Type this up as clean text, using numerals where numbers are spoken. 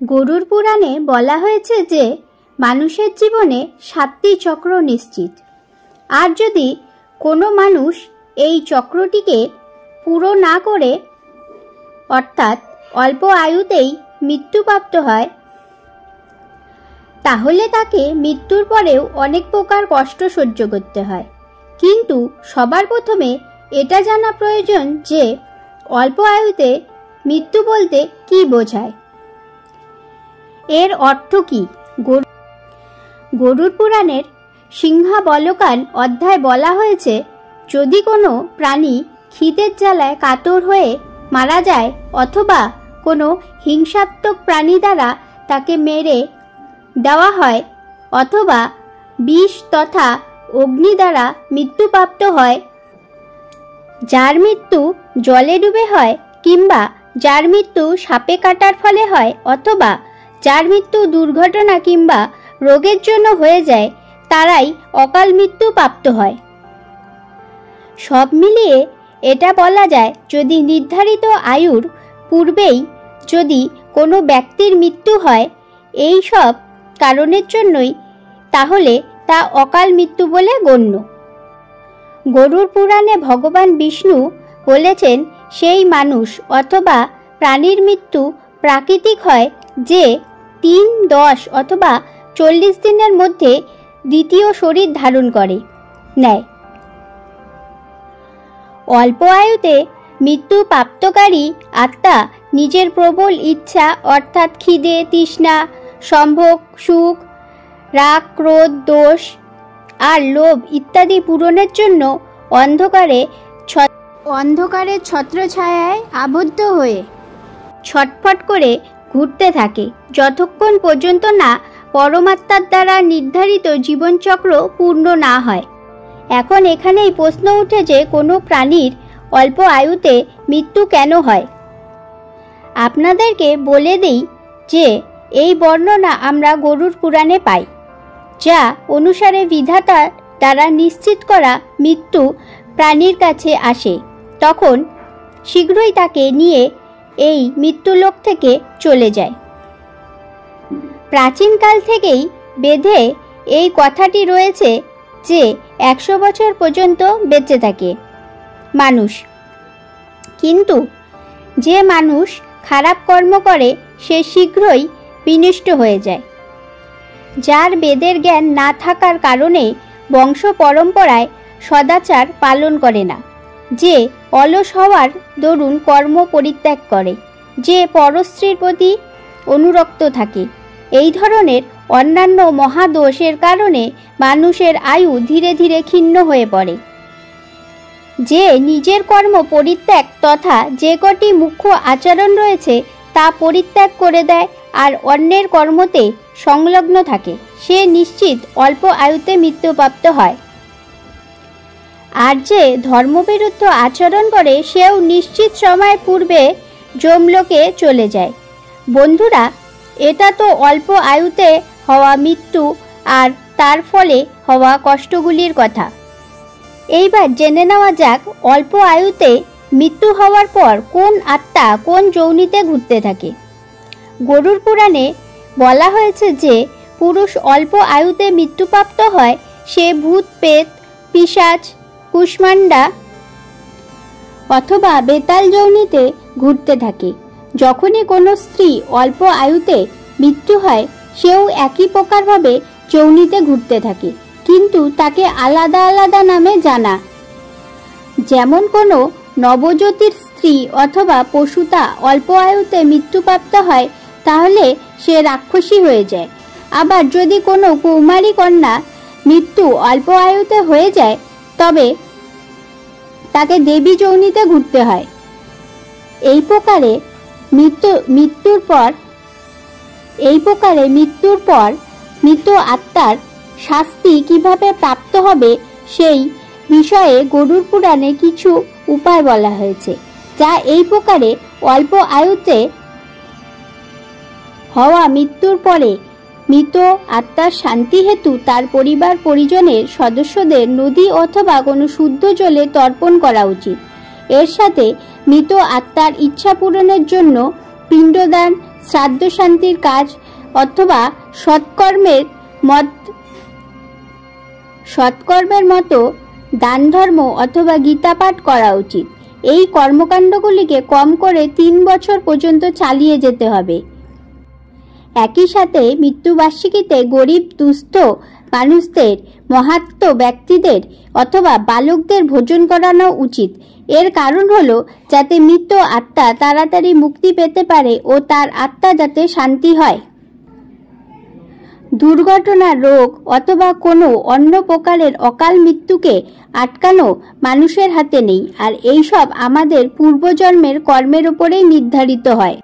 গরুর পুরাণে বলা হয়েছে যে মানুষের জীবনে 7টি চক্র নিশ্চিত, আর যদি কোনো মানুষ এই চক্রটিকে পুরো না করে অর্থাৎ অল্প আয়ুতেই মৃত্যুপ্রাপ্ত হয়, তাহলে তাকে মৃত্যুর পরেও অনেক প্রকার কষ্ট সহ্য করতে হয়। কিন্তু সবার প্রথমে এটা জানা প্রয়োজন যে অল্প আয়ুতে মৃত্যু বলতে কি বোঝায়, এর অর্থ কি। গরুর পুরাণের সিংহাবলোকন অধ্যায় বলা হয়েছে, যদি কোনো প্রাণী খিদের জ্বালায় কাতর হয়ে মারা যায় অথবা কোনো হিংসাত্মক প্রাণী দ্বারা তাকে মেরে দেওয়া হয় অথবা বিষ তথা অগ্নি দ্বারা মৃত্যুপ্রাপ্ত হয়, যার মৃত্যু জলে ডুবে হয় কিংবা যার মৃত্যু সাপে কাটার ফলে হয় অথবা যার মৃত্যু দুর্ঘটনা কিংবা রোগের জন্য হয়ে যায়, তারাই অকাল মৃত্যু প্রাপ্ত হয়। সব মিলিয়ে এটা বলা যায়, যদি নির্ধারিত আয়ুর পূর্বেই যদি কোনো ব্যক্তির মৃত্যু হয় এই সব কারণের জন্যই, তাহলে তা অকাল মৃত্যু বলে গণ্য। গরুর পুরাণে ভগবান বিষ্ণু বলেছেন, সেই মানুষ অথবা প্রাণীর মৃত্যু প্রাকৃতিক হয় যে 3, 10 অথবা 40 দিনের মধ্যে দ্বিতীয় শরীর ধারণ করে নেয়। অল্প আয়ুতে মৃত্যু প্রাপ্তকারী আত্মা নিজের প্রবল ইচ্ছা অর্থাৎ খিদে, তৃষ্ণা, সম্ভোগ, সুখ, রাগ, ক্রোধ, দোষ আর লোভ ইত্যাদি পূরণের জন্য অন্ধকারের ছত্রছায়ায় আবদ্ধ হয়ে ছটফট করে ঘুরতে থাকে, যতক্ষণ পর্যন্ত না পরমাত্মার দ্বারা নির্ধারিত জীবনচক্র পূর্ণ না হয়। এখন এখানেই প্রশ্ন উঠে যে কোনো প্রাণীর অল্প আয়ুতে মৃত্যু কেন হয়। আপনাদেরকে বলে দিই যে এই বর্ণনা আমরা গরুর পুরাণে পাই, যা অনুসারে বিধাতা দ্বারা নিশ্চিত করা মৃত্যু প্রাণীর কাছে আসে, তখন শীঘ্রই তাকে নিয়ে এই মৃত্যুলোক থেকে চলে যায়। প্রাচীনকাল থেকেই বেদে এই কথাটি রয়েছে যে 100 বছর পর্যন্ত বেঁচে থাকে মানুষ, কিন্তু যে মানুষ খারাপ কর্ম করে সে শীঘ্রই বিনষ্ট হয়ে যায়। যার বেদের জ্ঞান না থাকার কারণে বংশ পরম্পরায় সদাচার পালন করে না, যে অলস হওয়ার দরুন কর্ম পরিত্যাগ করে, যে পরস্ত্রীর প্রতি অনুরক্ত থাকে, এই ধরনের অন্যান্য মহাদোষের কারণে মানুষের আয়ু ধীরে ধীরে ক্ষীণ হয়ে পড়ে। যে নিজের কর্ম পরিত্যাগ তথা যে কটি মুখ্য আচরণ রয়েছে তা পরিত্যাগ করে দেয় আর অন্যের কর্মতে সংলগ্ন থাকে, সে নিশ্চিত অল্প আয়ুতে মৃত্যুপ্রাপ্ত হয়। আর যে ধর্মবিরুদ্ধ আচরণ করে সেও নিশ্চিত সময় পূর্বে যমলোকে চলে যায়। বন্ধুরা, এটা তো অল্প আয়ুতে হওয়া মৃত্যু আর তার ফলে হওয়া কষ্টগুলির কথা। এইবার জেনে নেওয়া যাক, অল্প আয়ুতে মৃত্যু হওয়ার পর কোন আত্মা কোন যোনিতে ঘুরতে থাকে। গরুর পুরাণে বলা হয়েছে যে পুরুষ অল্প আয়ুতে মৃত্যুপ্রাপ্ত হয় সে ভূত, প্রেত, পিশাচ, কুষ্মান্ডা অথবা বেতাল যোনিতে ঘুরতে থাকে। যখনই কোনো স্ত্রী অল্প আয়ুতে মৃত্যু হয় সেও একই প্রকারভাবে যোনিতে ঘুরতে থাকে, কিন্তু তাকে আলাদা আলাদা নামে জানা। যেমন কোনো নবজ্যোতির স্ত্রী অথবা পশুতা অল্প আয়ুতে মৃত্যুপ্রাপ্ত হয় তাহলে সে রাক্ষসী হয়ে যায়। আবার যদি কোনো কৌমারী কন্যা মৃত্যু অল্প আয়ুতে হয়ে যায় তবে তাকে দেবী যোনিতে ঘুরতে হয়। এই প্রকারে মৃত্যুর পর মৃত আত্মার শাস্তি কিভাবে প্রাপ্ত হবে সেই বিষয়ে গরুর পুরাণে কিছু উপায় বলা হয়েছে, যা এই প্রকারে অল্প আয়ুতে হওয়া মৃত্যুর পরে মৃত আত্মার শান্তি হেতু তার পরিবার পরিজনের সদস্যদের নদী অথবা কোনো শুদ্ধ জলে তর্পণ করা উচিত। এর সাথে মৃত আত্মার ইচ্ছা পূরণের জন্য পিণ্ডদান, শ্রাদ্ধ শান্তির কাজ অথবা সৎকর্মের মতো দান ধর্ম অথবা গীতা পাঠ করা উচিত। এই কর্মকাণ্ডগুলিকে কম করে 3 বছর পর্যন্ত চালিয়ে যেতে হবে। একই সাথে মৃত্যুবার্ষিকীতে গরিব দুস্থ মানুষদের, মহাত্ম ব্যক্তিদের অথবা বালকদের ভোজন করানো উচিত। এর কারণ হলো যাতে মৃত আত্মা তাড়াতাড়ি মুক্তি পেতে পারে ও তার আত্মা যাতে শান্তি হয়। দুর্ঘটনা, রোগ অথবা কোনো অন্য প্রকারের অকাল মৃত্যুকে আটকানো মানুষের হাতে নেই, আর এইসব আমাদের পূর্বজন্মের কর্মের উপরেই নির্ধারিত হয়।